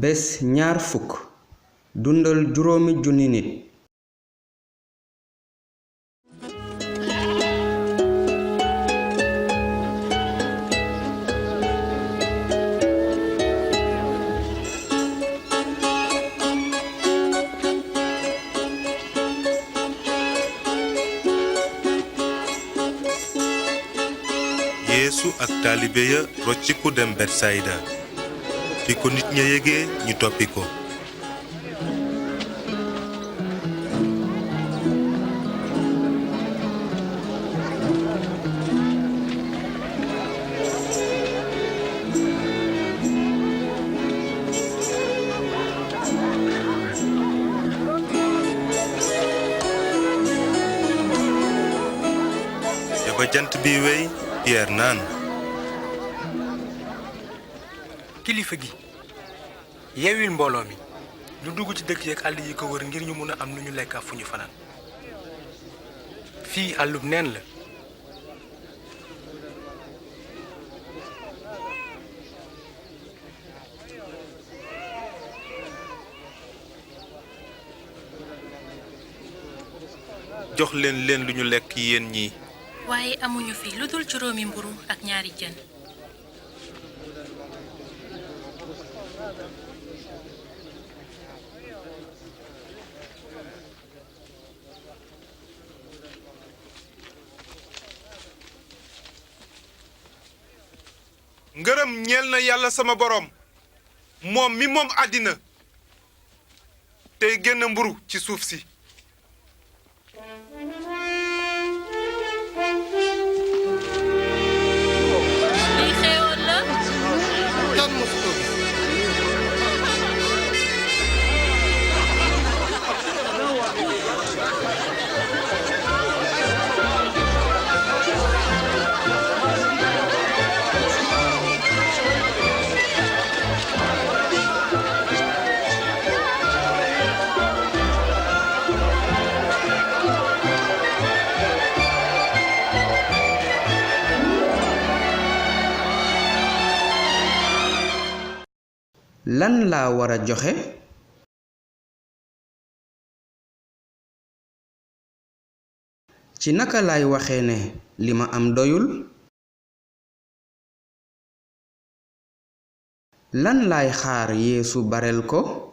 bés ñaar fukk dundal juróomi junni nit. Yeesu ak taalibe ya rocciku dem Betsayda bi ko nit ña yégee ñu toppi ko. ba jant bi wey Pierre naan kilifa gi yeewil mbooloo mi ñu dugg ci dëkk yeeg àll yi ko wër ngir ñu mun a am lu ñu lekk fu ñu fanaan fii àllub neen la. jox leen lu ñu lekk yéen ñi. waaye amuñu fi lu dul juróomi mburu ak ñaari jën. ngërëm ñeel na yàlla sama boroom moom mi moom àddina tey génn mburu ci suuf si. lan laa war a joxe? ci naka laay waxee ne li ma am doyul? lan laay xaar Yeesu bareel ko?